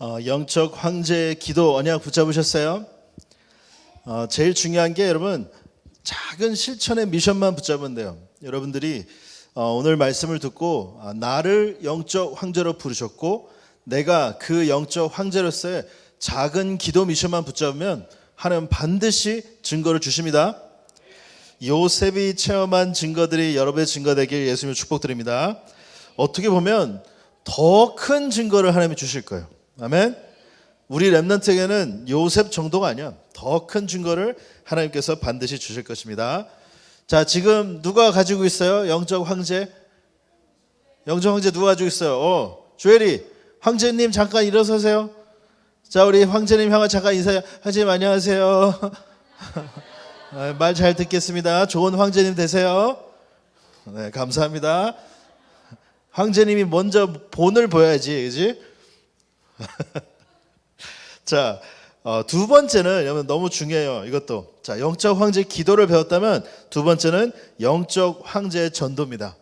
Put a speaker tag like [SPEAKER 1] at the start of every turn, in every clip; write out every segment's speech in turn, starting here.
[SPEAKER 1] 영적 황제의 기도 언약 붙잡으셨어요? 제일 중요한 게 여러분 작은 실천의 미션만 붙잡으면 돼요. 여러분들이 오늘 말씀을 듣고 나를 영적 황제로 부르셨고 내가 그 영적 황제로서의 작은 기도 미션만 붙잡으면 하나님 반드시 증거를 주십니다. 요셉이 체험한 증거들이 여러분의 증거 되길 예수님을 축복드립니다. 어떻게 보면 더 큰 증거를 하나님이 주실 거예요. 아멘. 우리 렘넌트에게는 요셉 정도가 아니야. 더 큰 증거를 하나님께서 반드시 주실 것입니다. 자, 지금 누가 가지고 있어요? 영적 황제? 영적 황제 누가 가지고 있어요? 조엘이 황제님 잠깐 일어서세요. 자, 우리 황제님 향해 잠깐 인사해요. 황제님 안녕하세요. 말 잘 듣겠습니다. 좋은 황제님 되세요. 네, 감사합니다. 황제님이 먼저 본을 보여야지, 그지? 자, 두 번째는 여러분 너무 중요해요. 이것도 자, 영적 황제 기도를 배웠다면 두 번째는 영적 황제 전도입니다.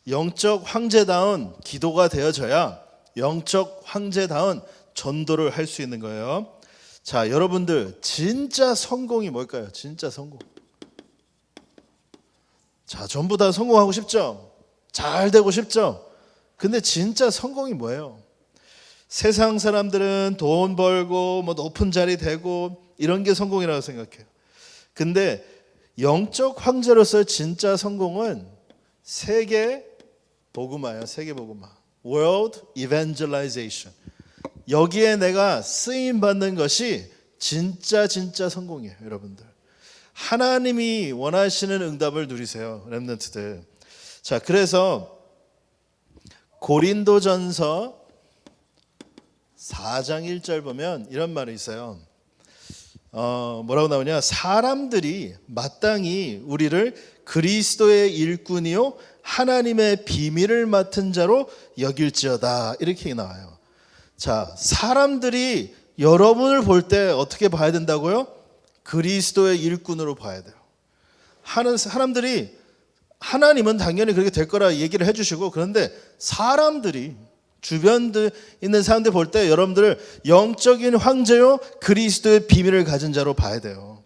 [SPEAKER 1] 영적 황제다운 기도가 되어져야 영적 황제다운 전도를 할 수 있는 거예요. 자, 여러분들 진짜 성공이 뭘까요? 진짜 성공. 자, 전부 다 성공하고 싶죠? 잘 되고 싶죠? 근데 진짜 성공이 뭐예요? 세상 사람들은 돈 벌고 뭐 높은 자리 되고 이런 게 성공이라고 생각해요. 근데 영적 황제로서의 진짜 성공은 세계 복음화예요. 세계 복음화. World Evangelization. 여기에 내가 쓰임 받는 것이 진짜 성공이에요, 여러분들. 하나님이 원하시는 응답을 누리세요, 렘넌트들. 자, 그래서 고린도전서 4장 1절 보면 이런 말이 있어요. 뭐라고 나오냐? 사람들이 마땅히 우리를 그리스도의 일꾼이요 하나님의 비밀을 맡은 자로 여길지어다, 이렇게 나와요. 자, 사람들이 여러분을 볼 때 어떻게 봐야 된다고요? 그리스도의 일꾼으로 봐야 돼요. 하는 사람들이, 하나님은 당연히 그렇게 될 거라 얘기를 해주시고, 그런데 사람들이, 주변에 있는 사람들 볼 때 여러분들을 영적인 황제요 그리스도의 비밀을 가진 자로 봐야 돼요.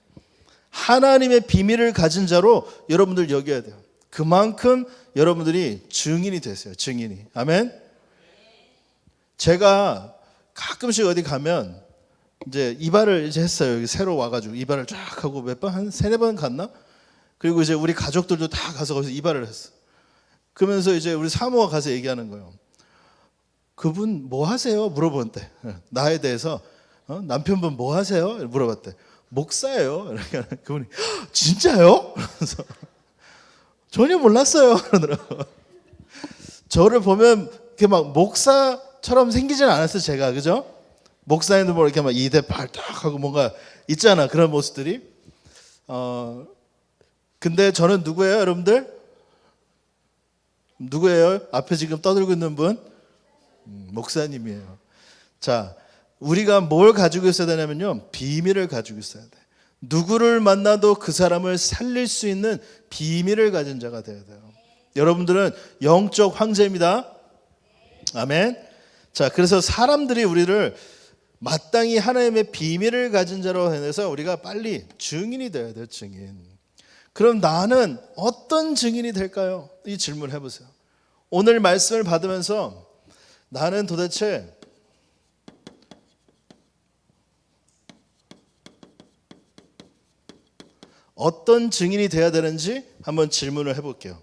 [SPEAKER 1] 하나님의 비밀을 가진 자로 여러분들 여겨야 돼요. 그만큼 여러분들이 증인이 되세요. 증인이. 아멘. 제가 가끔씩 어디 가면 이제 이발을 이제 했어요. 여기 새로 와가지고 이발을 쫙 하고 몇 번, 한 3-4번 갔나? 그리고 이제 우리 가족들도 다 가서 거기서 이발을 했어. 그러면서 이제 우리 사모가 가서 얘기하는 거예요. 그분 뭐 하세요? 물어본대. 나에 대해서 남편분 뭐 하세요? 물어봤대. 목사예요. 이렇게 그분이 진짜요? 그러면서 전혀 몰랐어요. 그러더라고. 저를 보면 이렇게 막 목사처럼 생기진 않았어요, 제가. 그죠? 목사님도 뭐 이렇게 막 이대 발딱 하고 뭔가 있잖아, 그런 모습들이. 근데 저는 누구예요, 여러분들? 누구예요? 앞에 지금 떠들고 있는 분? 목사님이에요. 자, 우리가 뭘 가지고 있어야 되냐면요, 비밀을 가지고 있어야 돼. 누구를 만나도 그 사람을 살릴 수 있는 비밀을 가진 자가 되어야 돼요. 여러분들은 영적 황제입니다. 아멘. 자, 그래서 사람들이 우리를 마땅히 하나님의 비밀을 가진 자로 해서 우리가 빨리 증인이 되어야 돼요. 증인. 그럼 나는 어떤 증인이 될까요? 이 질문을 해보세요. 오늘 말씀을 받으면서 나는 도대체 어떤 증인이 돼야 되는지 한번 질문을 해볼게요.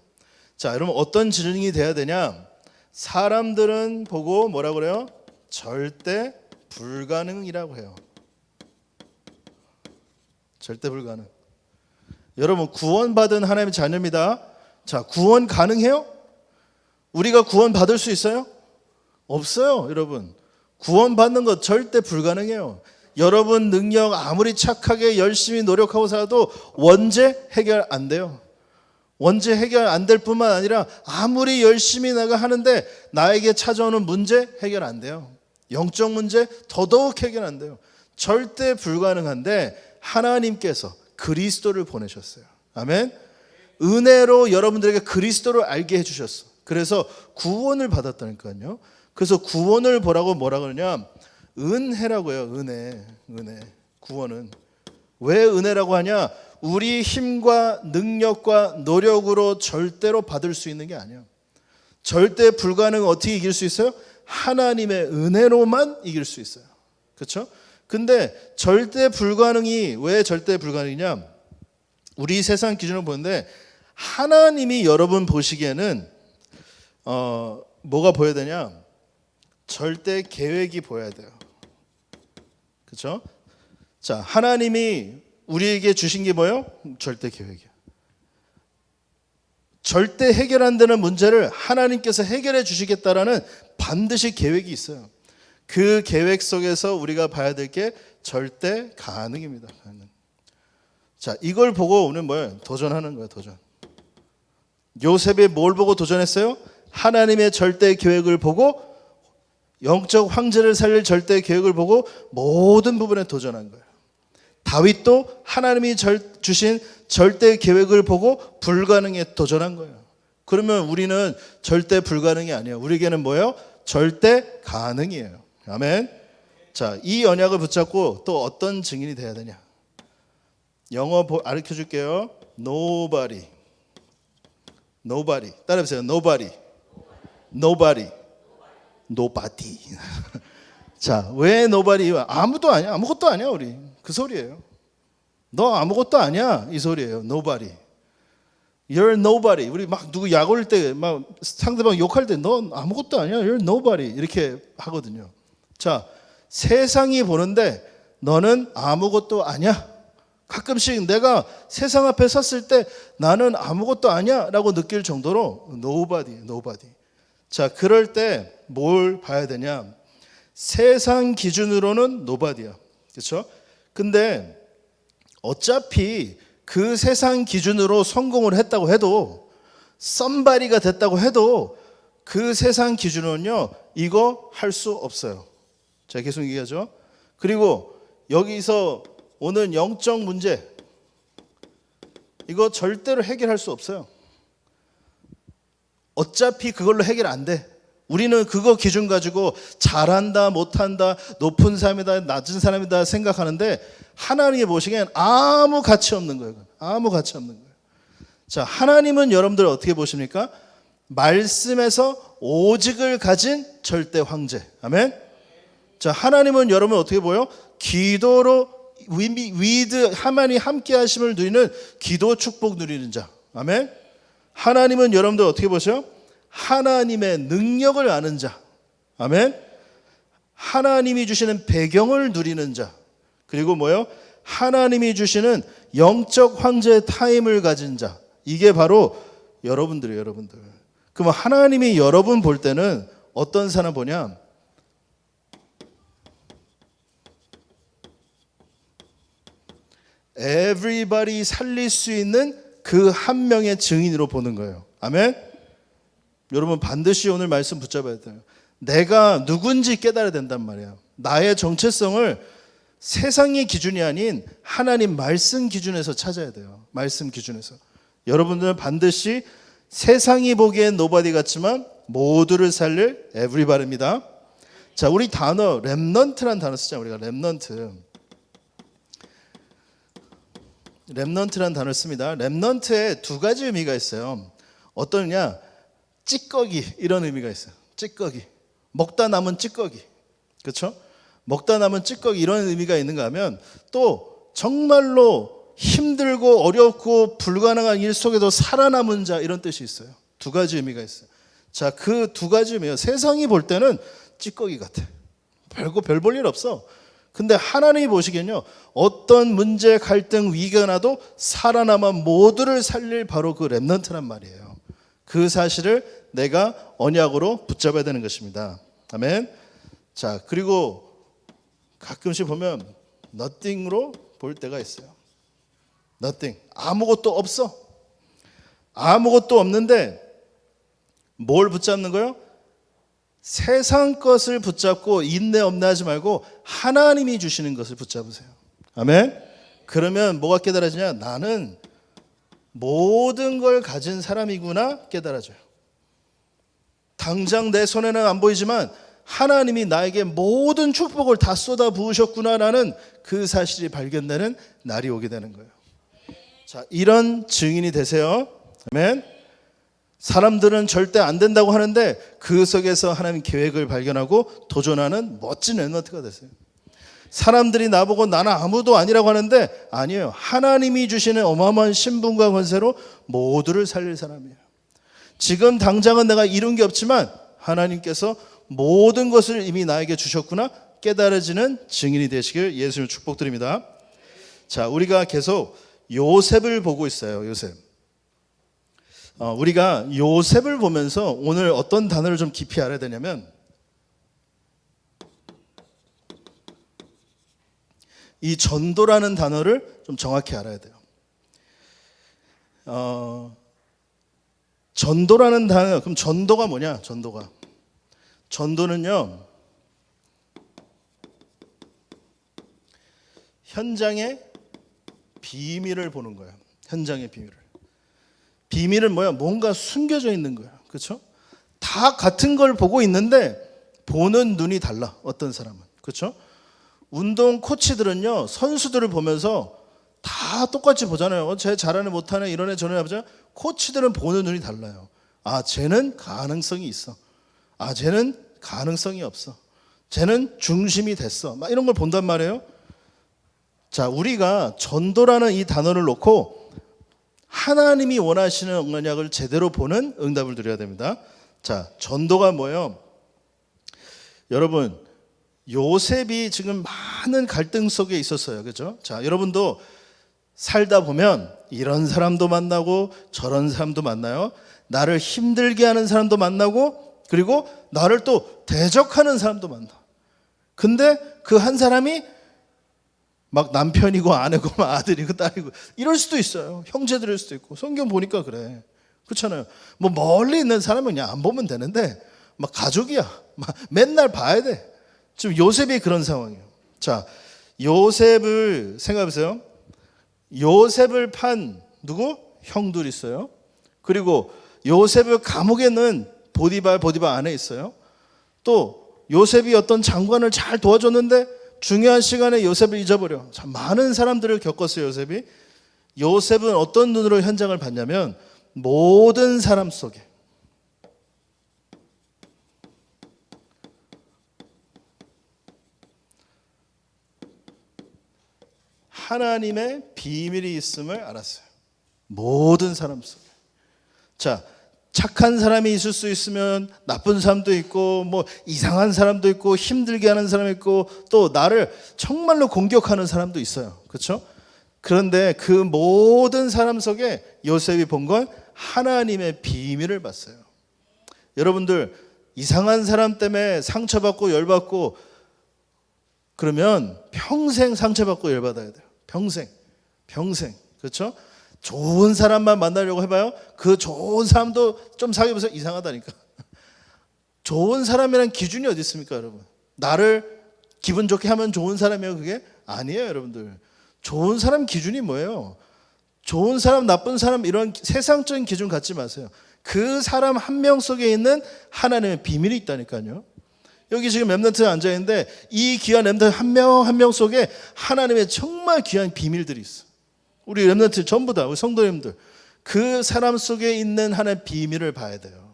[SPEAKER 1] 자, 여러분 어떤 증인이 돼야 되냐? 사람들은 보고 뭐라고 그래요? 절대 불가능이라고 해요. 절대 불가능. 여러분 구원받은 하나님의 자녀입니다. 자, 구원 가능해요? 우리가 구원 받을 수 있어요? 없어요, 여러분. 구원받는 것 절대 불가능해요. 여러분 능력 아무리 착하게 열심히 노력하고 살아도 원죄 해결 안 돼요. 원죄 해결 안 될 뿐만 아니라 아무리 열심히 내가 하는데 나에게 찾아오는 문제 해결 안 돼요. 영적 문제 더더욱 해결 안 돼요. 절대 불가능한데 하나님께서 그리스도를 보내셨어요. 아멘. 은혜로 여러분들에게 그리스도를 알게 해주셨어. 그래서 구원을 받았다니까요. 그래서 구원을 뭐라 그러냐? 은혜라고 해요. 은혜. 구원은. 왜 은혜라고 하냐? 우리 힘과 능력과 노력으로 절대로 받을 수 있는 게 아니야. 절대 불가능. 어떻게 이길 수 있어요? 하나님의 은혜로만 이길 수 있어요. 그렇죠? 근데 절대 불가능이 왜 절대 불가능이냐? 우리 세상 기준으로 보는데 하나님이 여러분 보시기에는 뭐가 보여야 되냐? 절대 계획이 보여야 돼요. 그렇죠? 자, 하나님이 우리에게 주신 게 뭐예요? 절대 계획이야. 절대 해결 안 되는 문제를 하나님께서 해결해 주시겠다라는 반드시 계획이 있어요. 그 계획 속에서 우리가 봐야 될 게 절대 가능입니다. 가능. 자, 이걸 보고 오늘 뭐예요? 도전하는 거예요. 도전. 요셉이 뭘 보고 도전했어요? 하나님의 절대 계획을 보고, 영적 황제를 살릴 절대 계획을 보고 모든 부분에 도전한 거예요. 다윗도 하나님이 주신 절대 계획을 보고 불가능에 도전한 거예요. 그러면 우리는 절대 불가능이 아니에요. 우리에게는 뭐예요? 절대 가능이에요. 아멘. 자, 이 언약을 붙잡고 또 어떤 증인이 돼야 되냐? 영어 가르쳐 줄게요. Nobody. 따라해보세요. Nobody. 자, 왜 nobody? 아무도 아니야. 아무것도 아니야 우리. 그 소리예요. 너 아무것도 아니야. 이 소리예요. Nobody. You're nobody. 우리 막 누구 약 올릴 때 막 상대방 욕할 때 넌 아무것도 아니야. You're nobody. 이렇게 하거든요. 자, 세상이 보는데 너는 아무것도 아니야. 가끔씩 내가 세상 앞에 섰을 때 나는 아무것도 아니야 라고 느낄 정도로 nobody. 자, 그럴 때 뭘 봐야 되냐? 세상 기준으로는 nobody야. 그렇죠? 근데 어차피 그 세상 기준으로 성공을 했다고 해도, somebody가 됐다고 해도 그 세상 기준으로는요, 이거 할 수 없어요. 자, 계속 얘기하죠. 그리고 여기서 오는 영적 문제, 이거 절대로 해결할 수 없어요. 어차피 그걸로 해결 안 돼. 우리는 그거 기준 가지고 잘한다, 못한다, 높은 사람이다, 낮은 사람이다 생각하는데 하나님이 보시기엔 아무 가치 없는 거예요. 아무 가치 없는 거예요. 자, 하나님은 여러분들 어떻게 보십니까? 말씀에서 오직을 가진 절대 황제. 아멘. 자, 하나님은 여러분 어떻게 보여? 기도로 위드 하나님 함께 하심을 누리는 기도 축복 누리는 자. 아멘. 하나님은 여러분들 어떻게 보세요? 하나님의 능력을 아는 자. 아멘. 하나님이 주시는 배경을 누리는 자. 그리고 뭐요? 하나님이 주시는 영적 황제의 타임을 가진 자. 이게 바로 여러분들이에요. 여러분들. 그럼 하나님이 여러분 볼 때는 어떤 사람 보냐? everybody 살릴 수 있는 그 한 명의 증인으로 보는 거예요. 아멘. 여러분 반드시 오늘 말씀 붙잡아야 돼요. 내가 누군지 깨달아야 된단 말이야. 나의 정체성을 세상의 기준이 아닌 하나님 말씀 기준에서 찾아야 돼요. 말씀 기준에서. 여러분들은 반드시 세상이 보기엔 nobody 같지만 모두를 살릴 everybody입니다. 자, 우리 단어 렘넌트란 단어 쓰자. 우리가 렘넌트란 단어를 씁니다. 렘넌트에 두 가지 의미가 있어요. 어떠냐? 찌꺼기 이런 의미가 있어요. 찌꺼기. 먹다 남은 찌꺼기. 그렇죠? 먹다 남은 찌꺼기 이런 의미가 있는가 하면 또 정말로 힘들고 어렵고 불가능한 일 속에도 살아남은 자 이런 뜻이 있어요. 두 가지 의미가 있어요. 자, 그 두 가지 의미예요. 세상이 볼 때는 찌꺼기 같아. 별 볼 일 없어. 근데 하나님이 보시기엔요, 어떤 문제, 갈등, 위기가 나도 살아남아 모두를 살릴 바로 그 렘넌트란 말이에요. 그 사실을 내가 언약으로 붙잡아야 되는 것입니다. 아멘. 자, 그리고 가끔씩 보면 nothing으로 볼 때가 있어요. nothing. 아무것도 없어. 아무것도 없는데 뭘 붙잡는 거예요? 세상 것을 붙잡고 인내 없나하지 말고 하나님이 주시는 것을 붙잡으세요. 아멘. 그러면 뭐가 깨달아지냐? 나는 모든 걸 가진 사람이구나 깨달아져요. 당장 내 손에는 안 보이지만 하나님이 나에게 모든 축복을 다 쏟아 부으셨구나라는 그 사실이 발견되는 날이 오게 되는 거예요. 자, 이런 증인이 되세요. 아멘. 사람들은 절대 안 된다고 하는데 그 속에서 하나님 계획을 발견하고 도전하는 멋진 랩런트가 되세요. 사람들이 나보고 나는 아무도 아니라고 하는데 아니에요. 하나님이 주시는 어마어마한 신분과 권세로 모두를 살릴 사람이에요. 지금 당장은 내가 이룬 게 없지만 하나님께서 모든 것을 이미 나에게 주셨구나 깨달아지는 증인이 되시길 예수님 축복드립니다. 자, 우리가 계속 요셉을 보고 있어요. 요셉. 우리가 요셉을 보면서 오늘 어떤 단어를 좀 깊이 알아야 되냐면 이 전도라는 단어를 좀 정확히 알아야 돼요. 전도라는 단어, 그럼 전도가 뭐냐? 전도는요, 현장의 비밀을 보는 거예요. 현장의 비밀을. 비밀은 뭐야? 뭔가 숨겨져 있는 거야. 그렇죠? 다 같은 걸 보고 있는데 보는 눈이 달라. 어떤 사람은. 그렇죠? 운동 코치들은요, 선수들을 보면서 다 똑같이 보잖아요. 쟤 잘하네 못하네 이런 애 저런 애 보자. 코치들은 보는 눈이 달라요. 아, 쟤는 가능성이 있어. 아, 쟤는 가능성이 없어. 쟤는 중심이 됐어. 막 이런 걸 본단 말이에요. 자, 우리가 전도라는 이 단어를 놓고 하나님이 원하시는 언약을 제대로 보는 응답을 드려야 됩니다. 자, 전도가 뭐예요? 여러분, 요셉이 지금 많은 갈등 속에 있었어요. 그죠? 자, 여러분도 살다 보면 이런 사람도 만나고 저런 사람도 만나요. 나를 힘들게 하는 사람도 만나고 그리고 나를 또 대적하는 사람도 만나. 근데 그 한 사람이 막 남편이고 아내고 막 아들이고 딸이고 이럴 수도 있어요. 형제들일 수도 있고. 성경 보니까 그래. 그렇잖아요. 뭐 멀리 있는 사람은 그냥 안 보면 되는데 막 가족이야. 막 맨날 봐야 돼. 지금 요셉이 그런 상황이에요. 자, 요셉을 생각해보세요. 요셉을 판 누구? 형들이 있어요. 그리고 요셉을 감옥에 넣은 보디발 안에 있어요. 또 요셉이 어떤 장관을 잘 도와줬는데 중요한 시간에 요셉을 잊어버려. 참 많은 사람들을 겪었어요. 요셉이. 요셉은 어떤 눈으로 현장을 봤냐면 모든 사람 속에 하나님의 비밀이 있음을 알았어요. 모든 사람 속에. 자, 착한 사람이 있을 수 있으면 나쁜 사람도 있고 뭐 이상한 사람도 있고 힘들게 하는 사람이 있고 또 나를 정말로 공격하는 사람도 있어요. 그렇죠? 그런데 그 모든 사람 속에 요셉이 본 건 하나님의 비밀을 봤어요. 여러분들 이상한 사람 때문에 상처받고 열받고 그러면 평생 상처받고 열받아야 돼요. 평생. 그렇죠? 좋은 사람만 만나려고 해봐요. 그 좋은 사람도 좀 사귀어보세요. 이상하다니까. 좋은 사람이란 기준이 어디 있습니까, 여러분? 나를 기분 좋게 하면 좋은 사람이에요, 그게? 아니에요, 여러분들. 좋은 사람 기준이 뭐예요? 좋은 사람, 나쁜 사람 이런 세상적인 기준 갖지 마세요. 그 사람 한 명 속에 있는 하나님의 비밀이 있다니까요. 여기 지금 렘넌트에 앉아있는데 이 귀한 렘넌트 한 명 한 명 속에 하나님의 정말 귀한 비밀들이 있어. 우리 렘넌트 전부 다 우리 성도님들 그 사람 속에 있는 하나님의 비밀을 봐야 돼요.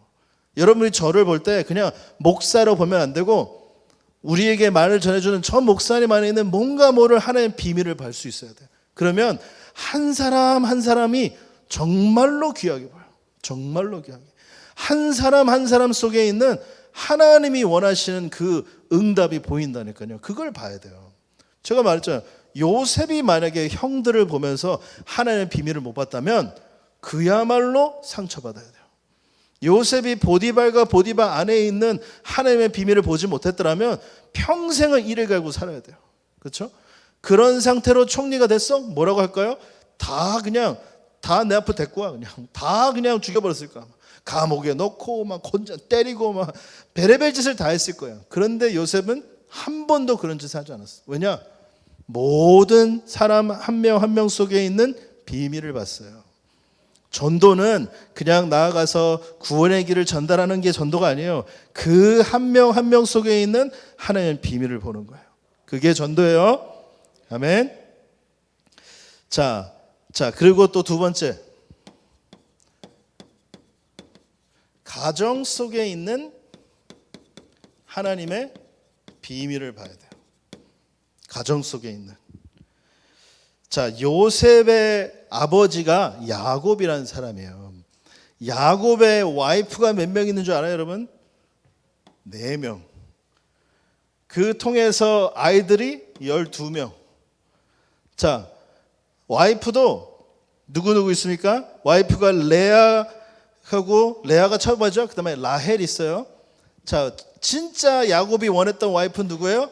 [SPEAKER 1] 여러분이 저를 볼 때 그냥 목사로 보면 안 되고 우리에게 말을 전해주는 저 목사님 안에 있는 뭔가 모를 하나님의 비밀을 볼 수 있어야 돼요. 그러면 한 사람 한 사람이 정말로 귀하게 보여요. 정말로 귀하게. 한 사람 한 사람 속에 있는 하나님이 원하시는 그 응답이 보인다니까요. 그걸 봐야 돼요. 제가 말했잖아요. 요셉이 만약에 형들을 보면서 하나님의 비밀을 못 봤다면 그야말로 상처받아야 돼요. 요셉이 보디발과 보디발 안에 있는 하나님의 비밀을 보지 못했더라면 평생을 이를 갈고 살아야 돼요. 그렇죠? 그런 상태로 총리가 됐어? 뭐라고 할까요? 다 내 앞에 데리고 와. 다 그냥 죽여버렸을까. 감옥에 넣고 막 혼자 때리고 막 베레벨 짓을 다 했을 거예요. 그런데 요셉은 한 번도 그런 짓을 하지 않았어. 왜냐? 모든 사람 한 명 한 명 속에 있는 비밀을 봤어요. 전도는 그냥 나아가서 구원의 길을 전달하는 게 전도가 아니에요. 그 한 명 한 명 속에 있는 하나님의 비밀을 보는 거예요. 그게 전도예요. 아멘. 자, 그리고 또 두 번째. 가정 속에 있는 하나님의 비밀을 봐야 돼요. 가정 속에 있는. 자, 요셉의 아버지가 야곱이라는 사람이에요. 야곱의 와이프가 몇 명 있는 줄 알아요, 여러분? 4명. 그 통해서 아이들이 12명. 자, 와이프도 누구 있습니까? 와이프가 레아가 첫 번째죠. 그 다음에 라헬 있어요. 자, 진짜 야곱이 원했던 와이프는 누구예요?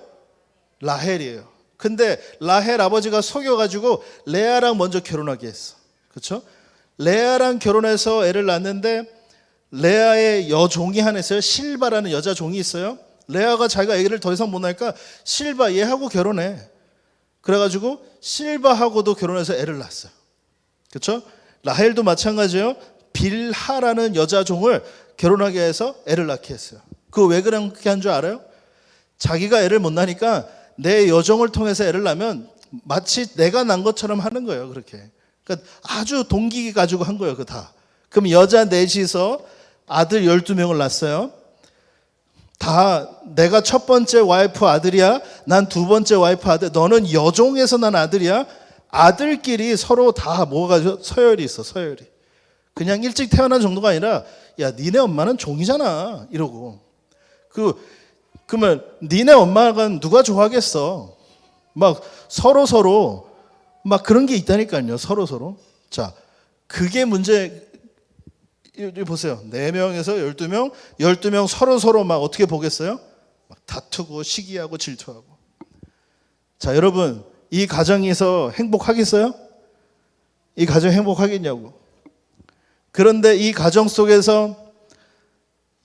[SPEAKER 1] 라헬이에요. 근데 라헬 아버지가 속여가지고 레아랑 먼저 결혼하게 했어. 그렇죠? 레아랑 결혼해서 애를 낳는데 레아의 여종이 하나 있어요. 실바라는 여자 종이 있어요. 레아가 자기가 애를 더 이상 못 낳으니까 실바 얘하고 결혼해. 그래가지고 실바하고도 결혼해서 애를 낳았어요. 그렇죠? 라헬도 마찬가지예요. 빌하라는 여자 종을 결혼하게 해서 애를 낳게 했어요. 그거 왜 그렇게 한 줄 알아요? 자기가 애를 못 낳으니까 내 여종을 통해서 애를 낳으면 마치 내가 낳은 것처럼 하는 거예요. 그렇게. 그러니까 아주 동기 가지고 한 거예요. 그거 다. 그럼 여자 넷이서 아들 12명을 낳았어요. 다 내가 첫 번째 와이프 아들이야. 난 두 번째 와이프 아들. 너는 여종에서 난 아들이야. 아들끼리 서로 다 모아가지고 서열이 있어. 서열이. 그냥 일찍 태어난 정도가 아니라 야 니네 엄마는 종이잖아 이러고. 그러면 니네 엄마가 누가 좋아하겠어. 막 서로 막 그런 게 있다니까요. 서로. 자, 그게 문제. 여기 보세요. 4명에서 12명, 12명 서로 막 어떻게 보겠어요? 막 다투고 시기하고 질투하고. 자, 여러분 이 가정에서 행복하겠어요? 이 가정 행복하겠냐고. 그런데 이 가정 속에서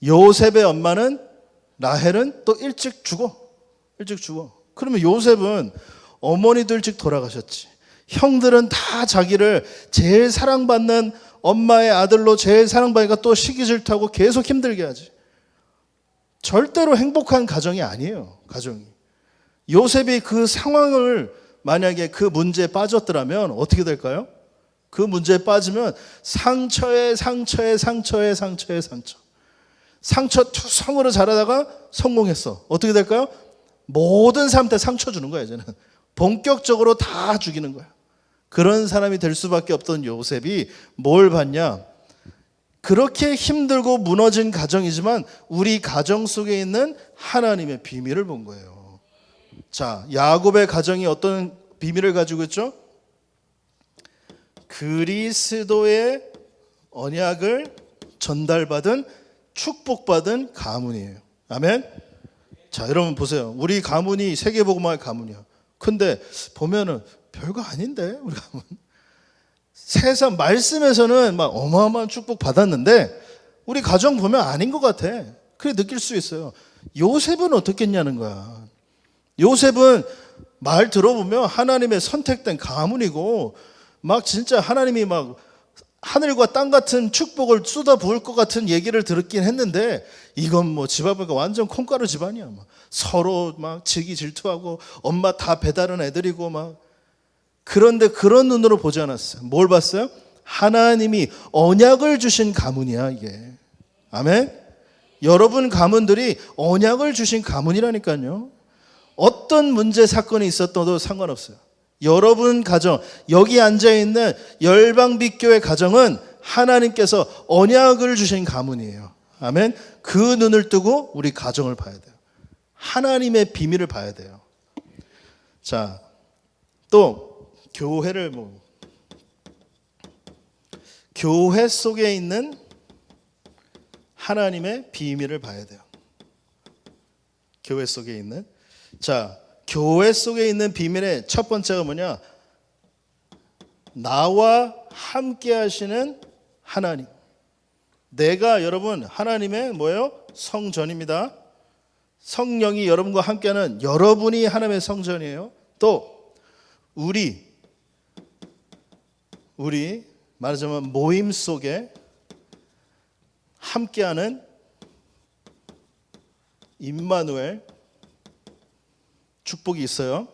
[SPEAKER 1] 요셉의 엄마는 라헬은 또 일찍 죽어. 그러면 요셉은 어머니도 일찍 돌아가셨지. 형들은 다 자기를 제일 사랑받는 엄마의 아들로 제일 사랑받으니까 또 시기 질투하고 계속 힘들게 하지. 절대로 행복한 가정이 아니에요. 가정이. 요셉이 그 상황을 만약에 그 문제에 빠졌더라면 어떻게 될까요? 그 문제에 빠지면 상처에 상처 투성으로 자라다가 성공했어. 어떻게 될까요? 모든 사람한테 상처 주는 거야. 이제는 본격적으로 다 죽이는 거야. 그런 사람이 될 수밖에 없던 요셉이 뭘 봤냐? 그렇게 힘들고 무너진 가정이지만 우리 가정 속에 있는 하나님의 비밀을 본 거예요. 자, 야곱의 가정이 어떤 비밀을 가지고 있죠? 그리스도의 언약을 전달받은 축복받은 가문이에요. 아멘. 자, 여러분 보세요. 우리 가문이 세계복음화의 가문이야. 근데 보면은 별거 아닌데 우리 가문. 세상 말씀에서는 막 어마어마한 축복 받았는데 우리 가정 보면 아닌 것 같아. 그래 느낄 수 있어요. 요셉은 어떻겠냐는 거야. 요셉은 말 들어보면 하나님의 선택된 가문이고 막 진짜 하나님이 막 하늘과 땅 같은 축복을 쏟아 부을 것 같은 얘기를 들었긴 했는데 이건 뭐 집 앞이니까 완전 콩가루 집안이야. 막 서로 막 지기 질투하고 엄마 다 배다른 애들이고 막. 그런데 그런 눈으로 보지 않았어요. 뭘 봤어요? 하나님이 언약을 주신 가문이야 이게. 아멘. 여러분 가문들이 언약을 주신 가문이라니까요. 어떤 문제 사건이 있었어도 상관없어요. 여러분 가정, 여기 앉아있는 열방빛교회 가정은 하나님께서 언약을 주신 가문이에요. 아멘. 그 눈을 뜨고 우리 가정을 봐야 돼요. 하나님의 비밀을 봐야 돼요. 자, 또 교회를 교회 속에 있는 하나님의 비밀을 봐야 돼요. 교회 속에 있는. 자, 교회 속에 있는 비밀의 첫 번째가 뭐냐? 나와 함께 하시는 하나님. 내가 여러분 하나님의 뭐예요? 성전입니다. 성령이 여러분과 함께하는 여러분이 하나님의 성전이에요. 또 우리 말하자면 모임 속에 함께하는 임마누엘 축복이 있어요.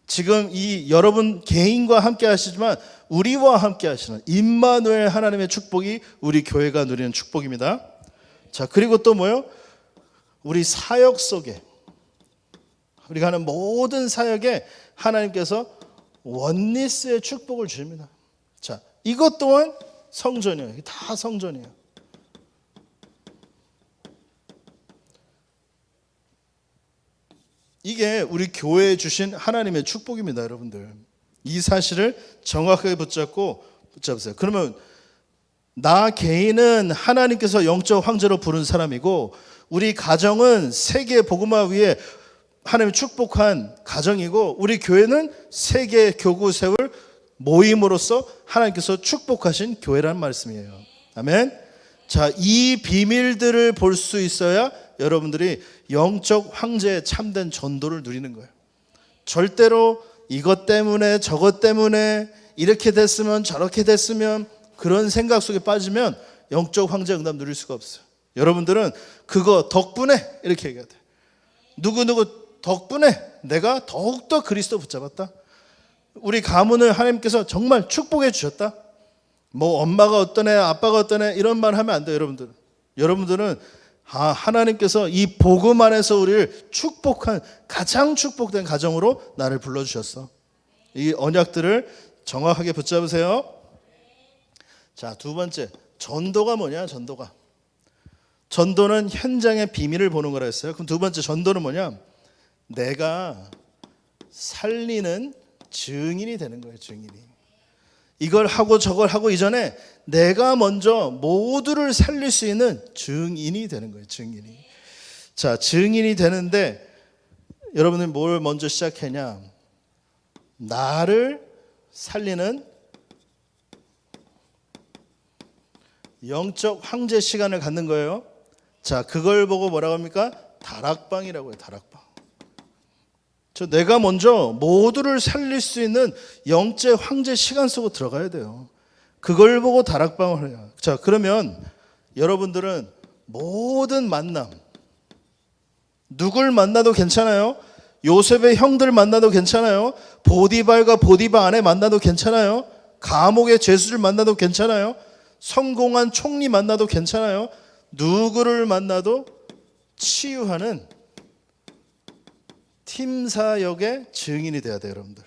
[SPEAKER 1] 지금 이 여러분 개인과 함께 하시지만 우리와 함께 하시는 임마누엘 하나님의 축복이 우리 교회가 누리는 축복입니다. 자, 그리고 또 뭐요? 우리 사역 속에 우리가 하는 모든 사역에 하나님께서 원리스의 축복을 주십니다. 자, 이것 또한 성전이에요. 다 성전이에요. 이게 우리 교회에 주신 하나님의 축복입니다, 여러분들. 이 사실을 정확하게 붙잡으세요. 그러면 나 개인은 하나님께서 영적 황제로 부른 사람이고 우리 가정은 세계 복음화 위에 하나님이 축복한 가정이고 우리 교회는 세계 교구 세울 모임으로서 하나님께서 축복하신 교회라는 말씀이에요. 아멘. 자, 이 비밀들을 볼 수 있어야 여러분들이 영적 황제의 참된 전도를 누리는 거예요. 절대로 이것 때문에 저것 때문에 이렇게 됐으면 저렇게 됐으면 그런 생각 속에 빠지면 영적 황제 응답 누릴 수가 없어요. 여러분들은 그거 덕분에 이렇게 얘기해야 돼요. 누구누구 덕분에 내가 더욱더 그리스도 붙잡았다. 우리 가문을 하나님께서 정말 축복해 주셨다. 뭐 엄마가 어떠네 아빠가 어떠네 이런 말 하면 안 돼요. 여러분들은 하나님께서 이 복음 안에서 우리를 축복한 가장 축복된 가정으로 나를 불러주셨어. 이 언약들을 정확하게 붙잡으세요. 자, 두 번째, 전도가 뭐냐? 전도는 현장의 비밀을 보는 거라 했어요. 그럼 두 번째 전도는 뭐냐? 내가 살리는 증인이 되는 거예요. 증인이. 이걸 하고 저걸 하고 이전에 내가 먼저 모두를 살릴 수 있는 증인이 되는 거예요. 증인이. 자, 증인이 되는데 여러분은 뭘 먼저 시작했냐? 나를 살리는 영적 황제 시간을 갖는 거예요. 자, 그걸 보고 뭐라고 합니까? 다락방이라고 해요. 다락방. 내가 먼저 모두를 살릴 수 있는 영적 황제 시간 속으로 들어가야 돼요. 그걸 보고 다락방을 해요. 자, 그러면 여러분들은 모든 만남, 누굴 만나도 괜찮아요. 요셉의 형들 만나도 괜찮아요. 보디발과 보디바 아내 만나도 괜찮아요. 감옥의 죄수를 만나도 괜찮아요. 성공한 총리 만나도 괜찮아요. 누구를 만나도 치유하는 팀사역의 증인이 돼야 돼요, 여러분들.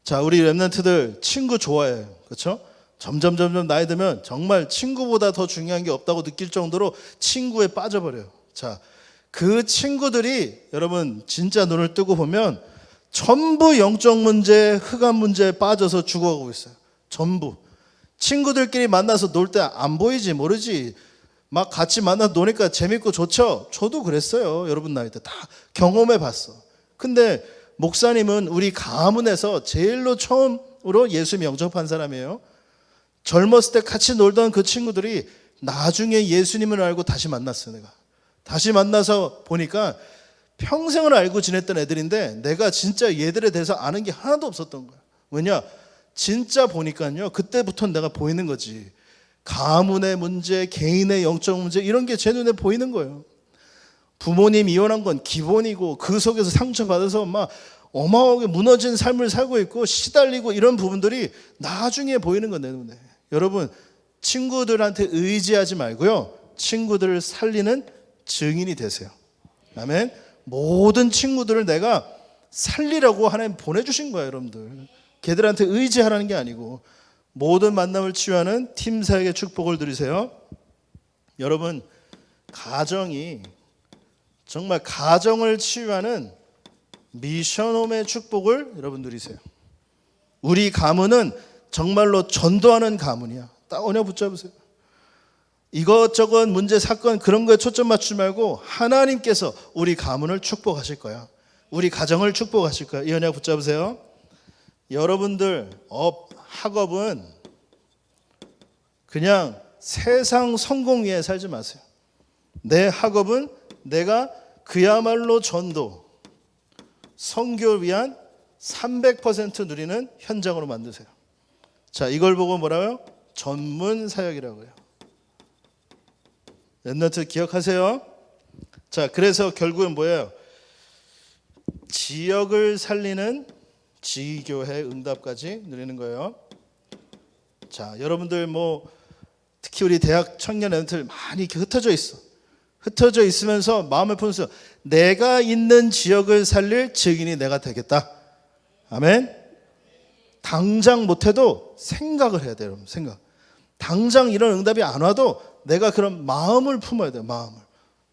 [SPEAKER 1] 자, 우리 렘넌트들 친구 좋아해요. 그렇죠? 점점 나이 들면 정말 친구보다 더 중요한 게 없다고 느낄 정도로 친구에 빠져버려요. 자, 그 친구들이 여러분 진짜 눈을 뜨고 보면 전부 영적 문제, 흑암 문제에 빠져서 죽어가고 있어요. 전부. 친구들끼리 만나서 놀 때 안 보이지 모르지. 막 같이 만나서 노니까 재밌고 좋죠. 저도 그랬어요. 여러분 나이 때 다 경험해 봤어. 근데 목사님은 우리 가문에서 제일로 처음으로 예수님 영접한 사람이에요. 젊었을 때 같이 놀던 그 친구들이 나중에 예수님을 알고 다시 만났어요. 내가 다시 만나서 보니까 평생을 알고 지냈던 애들인데 내가 진짜 얘들에 대해서 아는 게 하나도 없었던 거야. 왜냐? 진짜 보니까요, 그때부터 내가 보이는 거지. 가문의 문제, 개인의 영적 문제 이런 게 제 눈에 보이는 거예요. 부모님 이혼한 건 기본이고 그 속에서 상처받아서 막 어마어마하게 무너진 삶을 살고 있고 시달리고 이런 부분들이 나중에 보이는 건 내 눈에. 여러분, 친구들한테 의지하지 말고요, 친구들을 살리는 증인이 되세요. 아멘. 모든 친구들을 내가 살리라고 하나님 보내주신 거예요, 여러분들. 걔들한테 의지하라는 게 아니고 모든 만남을 치유하는 팀사역의 축복을 누리세요. 여러분, 가정이 정말 가정을 치유하는 미션홈의 축복을 여러분 누리세요. 우리 가문은 정말로 전도하는 가문이야. 딱 언약 붙잡으세요. 이것저것 문제 사건 그런 거에 초점 맞추지 말고 하나님께서 우리 가문을 축복하실 거야. 우리 가정을 축복하실 거야. 이 언약 붙잡으세요. 여러분들 학업은 그냥 세상 성공 위에 살지 마세요. 내 학업은 내가 그야말로 전도, 선교를 위한 300% 누리는 현장으로 만드세요. 자, 이걸 보고 뭐라고요? 전문 사역이라고요. 랩넌트 기억하세요? 자, 그래서 결국은 뭐예요? 지역을 살리는 지교회 응답까지 누리는 거예요. 자, 여러분들 뭐 특히 우리 대학 청년 랩넌트들 많이 이렇게 흩어져 있어. 흩어져 있으면서 마음을 품으면서 내가 있는 지역을 살릴 증인이 내가 되겠다. 아멘. 당장 못해도 생각을 해야 돼요. 여러분, 생각. 당장 이런 응답이 안 와도 내가 그런 마음을 품어야 돼요.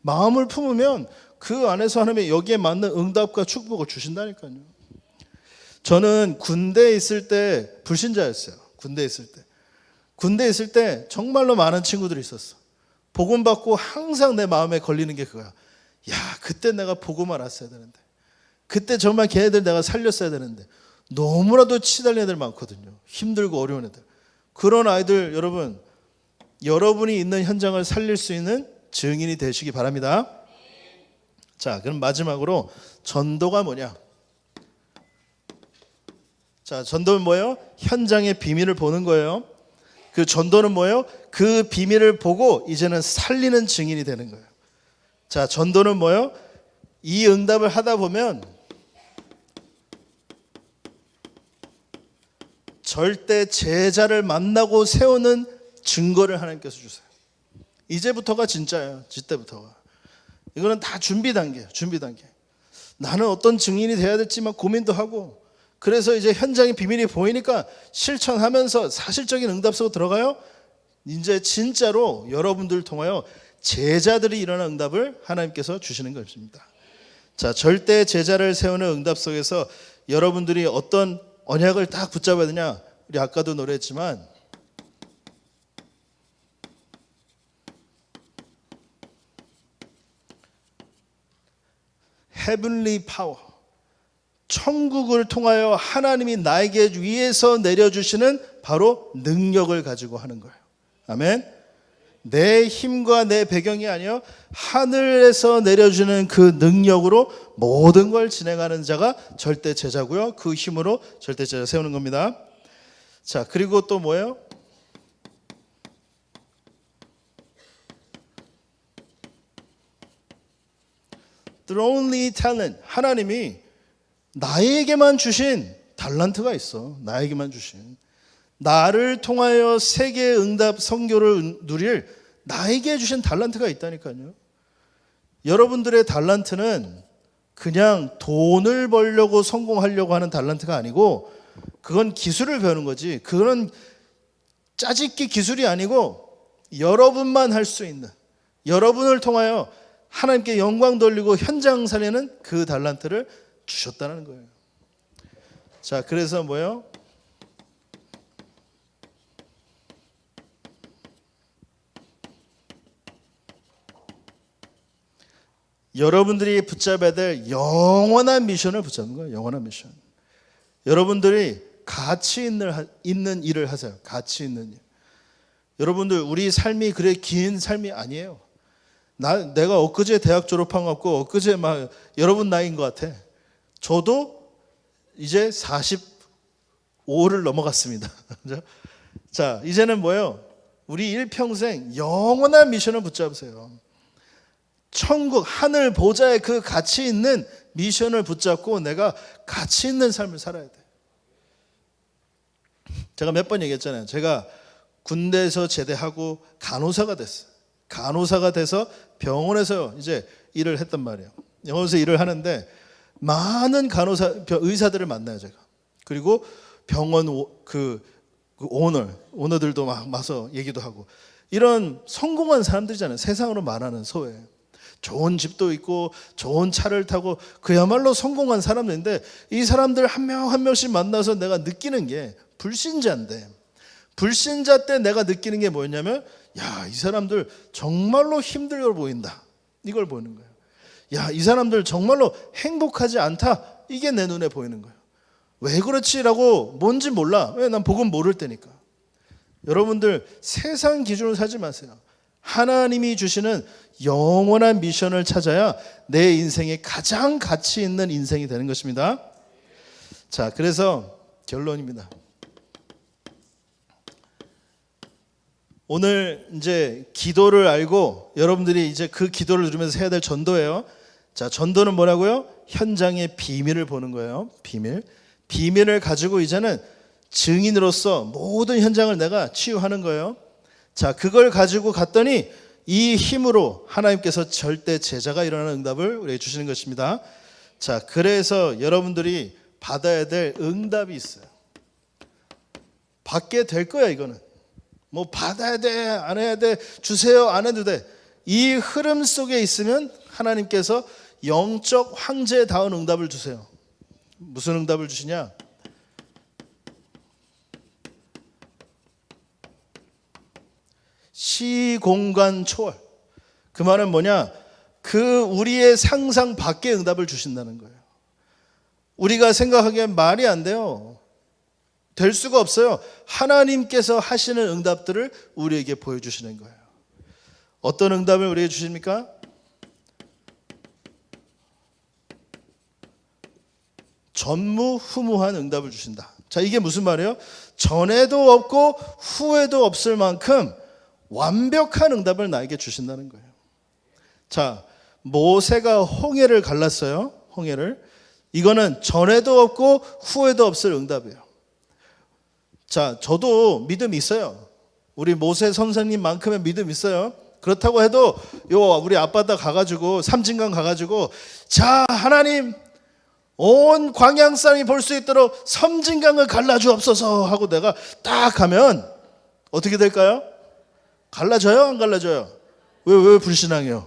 [SPEAKER 1] 마음을 품으면 그 안에서 하나님이 여기에 맞는 응답과 축복을 주신다니까요. 저는 군대에 있을 때 불신자였어요. 군대에 있을 때 정말로 많은 친구들이 있었어. 복음 받고 항상 내 마음에 걸리는 게 그거야. 야, 그때 내가 복음 알았어야 되는데, 그때 정말 걔네들 내가 살렸어야 되는데, 너무나도 치달린 애들 많거든요. 힘들고 어려운 애들. 그런 아이들, 여러분, 여러분이 있는 현장을 살릴 수 있는 증인이 되시기 바랍니다. 자, 그럼 마지막으로 전도가 뭐냐? 자, 전도는 뭐예요? 현장의 비밀을 보는 거예요. 그 전도는 뭐예요? 그 비밀을 보고 이제는 살리는 증인이 되는 거예요. 자, 전도는 뭐예요? 이 응답을 하다 보면 절대 제자를 만나고 세우는 증거를 하나님께서 주세요. 이제부터가 진짜예요. 이때부터가. 이거는 다 준비 단계예요. 준비 단계. 나는 어떤 증인이 돼야 될지 막 고민도 하고, 그래서 이제 현장의 비밀이 보이니까 실천하면서 사실적인 응답 속으로 들어가요. 이제 진짜로 여러분들을 통하여 제자들이 일어나는 응답을 하나님께서 주시는 것입니다. 자, 절대 제자를 세우는 응답 속에서 여러분들이 어떤 언약을 딱 붙잡아야 되냐? 우리 아까도 노래했지만 heavenly power, 천국을 통하여 하나님이 나에게 위에서 내려주시는 바로 능력을 가지고 하는 거예요. 아멘. 내 힘과 내 배경이 아니요, 하늘에서 내려주는 그 능력으로 모든 걸 진행하는 자가 절대 제자고요. 그 힘으로 절대 제자 세우는 겁니다. 자, 그리고 또 뭐예요? Only talent. 하나님이 나에게만 주신 달란트가 있어. 나에게만 주신. 나를 통하여 세계 응답 선교를 누릴 나에게 주신 달란트가 있다니까요. 여러분들의 달란트는 그냥 돈을 벌려고 성공하려고 하는 달란트가 아니고, 그건 기술을 배우는 거지. 그거는 짜집기 기술이 아니고 여러분만 할 수 있는, 여러분을 통하여 하나님께 영광 돌리고 현장 살리는 그 달란트를 주셨다는 거예요. 자, 그래서 뭐예요? 여러분들이 붙잡아야 될 영원한 미션을 붙잡는 거예요. 영원한 미션. 여러분들이 가치 있는 일을 하세요. 가치 있는 일. 여러분들, 우리 삶이 그래 긴 삶이 아니에요. 내가 엊그제 대학 졸업한 것 같고, 엊그제 막 여러분 나이인 것 같아. 저도 이제 45를 넘어갔습니다. 자, 이제는 뭐예요? 우리 일평생 영원한 미션을 붙잡으세요. 천국, 하늘 보좌의 그 가치 있는 미션을 붙잡고 내가 가치 있는 삶을 살아야 돼. 제가 몇 번 얘기했잖아요. 제가 군대에서 제대하고 간호사가 됐어요. 간호사가 돼서 병원에서 이제 일을 했단 말이에요. 병원에서 일을 하는데 많은 의사들을 만나요, 제가. 그리고 병원 오너들도 막 와서 얘기도 하고, 이런 성공한 사람들이잖아요. 세상으로 말하는 소외. 좋은 집도 있고 좋은 차를 타고 그야말로 성공한 사람들인데, 이 사람들 한 명 한 명씩 만나서 내가 느끼는 게 불신자인데, 불신자 때 내가 느끼는 게 뭐였냐면, 야, 이 사람들 정말로 힘들어 보인다. 이걸 보이는 거예요. 야, 이 사람들 정말로 행복하지 않다. 이게 내 눈에 보이는 거예요. 왜 그렇지라고 뭔지 몰라. 왜? 난 복음 모를 때니까. 여러분들, 세상 기준으로 살지 마세요. 하나님이 주시는 영원한 미션을 찾아야 내 인생에 가장 가치 있는 인생이 되는 것입니다. 자, 그래서 결론입니다. 오늘 이제 기도를 알고 여러분들이 이제 그 기도를 누리면서 해야 될 전도예요. 자, 전도는 뭐라고요? 현장의 비밀을 보는 거예요. 비밀을 가지고 이제는 증인으로서 모든 현장을 내가 치유하는 거예요. 자, 그걸 가지고 갔더니 이 힘으로 하나님께서 절대 제자가 일어나는 응답을 우리에게 주시는 것입니다. 자, 그래서 여러분들이 받아야 될 응답이 있어요. 받게 될 거야. 이거는 뭐 받아야 돼, 안 해야 돼, 주세요, 안 해도 돼. 이 흐름 속에 있으면 하나님께서 영적 황제다운 응답을 주세요. 무슨 응답을 주시냐? 시공간 초월. 그 말은 뭐냐? 그 우리의 상상 밖의 응답을 주신다는 거예요. 우리가 생각하기엔 말이 안 돼요. 될 수가 없어요. 하나님께서 하시는 응답들을 우리에게 보여주시는 거예요. 어떤 응답을 우리에게 주십니까? 전무후무한 응답을 주신다. 자, 이게 무슨 말이에요? 전에도 없고 후에도 없을 만큼 완벽한 응답을 나에게 주신다는 거예요. 자, 모세가 홍해를 갈랐어요. 홍해를. 이거는 전에도 없고 후에도 없을 응답이에요. 자, 저도 믿음이 있어요. 우리 모세 선생님만큼의 믿음 있어요. 그렇다고 해도 우리 앞바다 가가지고 삼진강 가가지고 자, 하나님 온 광양 사람이 볼 수 있도록 섬진강을 갈라주옵소서 하고 내가 딱 가면 어떻게 될까요? 갈라져요? 안 갈라져요? 왜 불신앙해요?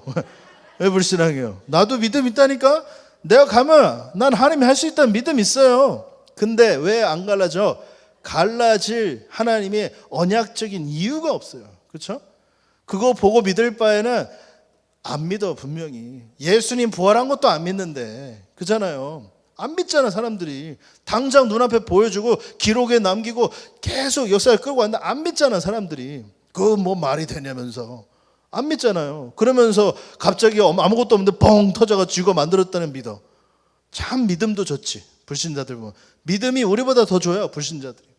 [SPEAKER 1] 왜 불신앙해요? 나도 믿음 있다니까? 내가 가면 난 하나님이 할 수 있다는 믿음 있어요. 근데 왜 안 갈라져? 갈라질 하나님의 언약적인 이유가 없어요. 그렇죠? 그거 보고 믿을 바에는 안 믿어. 분명히 예수님 부활한 것도 안 믿는데, 그잖아요. 안 믿잖아. 사람들이 당장 눈앞에 보여주고 기록에 남기고 계속 역사를 끌고 왔는데 안 믿잖아. 사람들이 그거 뭐 말이 되냐면서 안 믿잖아요. 그러면서 갑자기 아무것도 없는데 뻥 터져가 쥐고 만들었다는 믿어. 참 믿음도 좋지. 불신자들 보면 믿음이 우리보다 더 좋아요. 불신자들이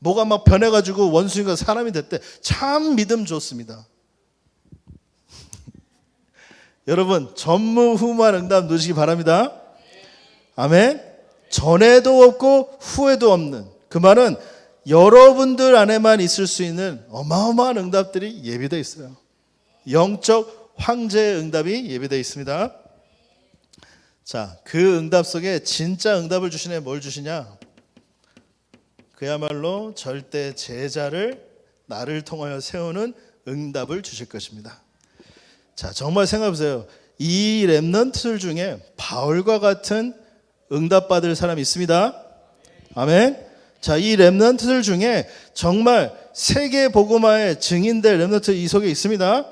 [SPEAKER 1] 뭐가 막 변해가지고 원수인가 사람이 됐대. 참 믿음 좋습니다. 여러분 전무후무한 응답 누리시기 바랍니다. 아멘. 전에도 없고 후에도 없는, 그 말은 여러분들 안에만 있을 수 있는 어마어마한 응답들이 예비되어 있어요. 영적 황제의 응답이 예비되어 있습니다. 자, 그 응답 속에 진짜 응답을 주시네. 뭘 주시냐? 그야말로 절대 제자를 나를 통하여 세우는 응답을 주실 것입니다. 자, 정말 생각해 보세요. 이 렘넌트들 중에 바울과 같은 응답받을 사람이 있습니다. 아멘. 자, 이 렘넌트들 중에 정말 세계 복음화의 증인될 렘넌트 이 속에 있습니다.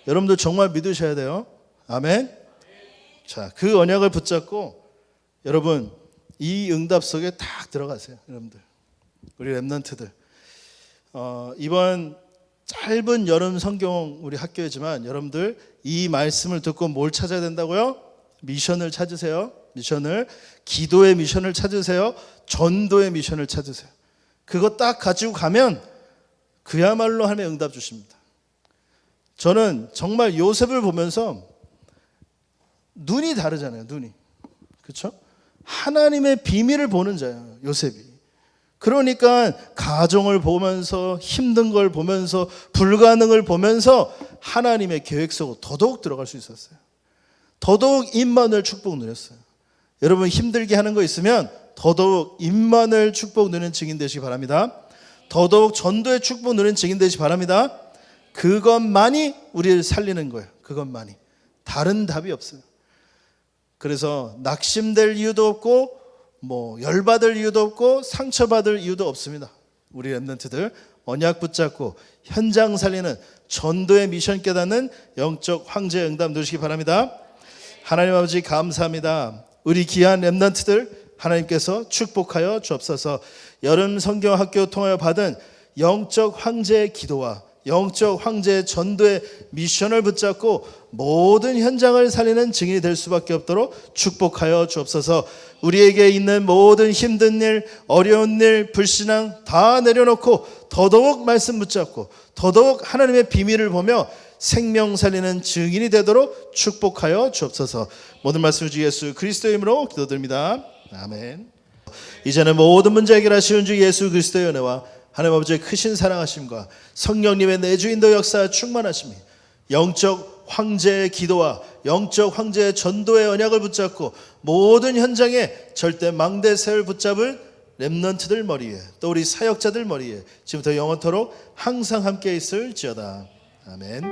[SPEAKER 1] 여러분들 정말 믿으셔야 돼요. 아멘. 자, 그 언약을 붙잡고 여러분 이 응답 속에 딱 들어가세요. 여러분들, 우리 렘넌트들. 이번 짧은 여름 성경 우리 학교이지만 여러분들 이 말씀을 듣고 뭘 찾아야 된다고요? 미션을 찾으세요. 미션을, 기도의 미션을 찾으세요. 전도의 미션을 찾으세요. 그거 딱 가지고 가면 그야말로 하나님의 응답 주십니다. 저는 정말 요셉을 보면서 눈이 다르잖아요. 눈이. 그렇죠? 하나님의 비밀을 보는 자예요. 요셉이. 그러니까 가정을 보면서 힘든 걸 보면서 불가능을 보면서 하나님의 계획 속으로 더더욱 들어갈 수 있었어요. 더더욱 임마누엘 축복 누렸어요. 여러분 힘들게 하는 거 있으면 더더욱 임마누엘 축복 누리는 증인 되시기 바랍니다. 더더욱 전도의 축복 누리는 증인 되시기 바랍니다. 그것만이 우리를 살리는 거예요. 그것만이. 다른 답이 없어요. 그래서 낙심될 이유도 없고 뭐 열받을 이유도 없고 상처받을 이유도 없습니다. 우리 렘넌트들 언약 붙잡고 현장 살리는 전도의 미션 깨닫는 영적 황제의 응답 누리시기 바랍니다. 하나님 아버지 감사합니다. 우리 귀한 렘넌트들 하나님께서 축복하여 주옵소서. 여름 성경학교 통하여 받은 영적 황제의 기도와 영적 황제의 전도의 미션을 붙잡고 모든 현장을 살리는 증인이 될 수밖에 없도록 축복하여 주옵소서. 우리에게 있는 모든 힘든 일, 어려운 일, 불신앙 다 내려놓고 더더욱 말씀 붙잡고 더더욱 하나님의 비밀을 보며 생명 살리는 증인이 되도록 축복하여 주옵소서. 모든 말씀을 주 예수 그리스도의 이름으로 기도드립니다. 아멘. 이제는 모든 문제 해결하시는 주 예수 그리스도의 은혜와 하나님 아버지의 크신 사랑하심과 성령님의 내주인도 역사 충만하심이 영적 황제의 기도와 영적 황제의 전도의 언약을 붙잡고 모든 현장에 절대 망대세를 붙잡을 렘넌트들 머리에 또 우리 사역자들 머리에 지금부터 영원토록 항상 함께 있을지어다. 아멘.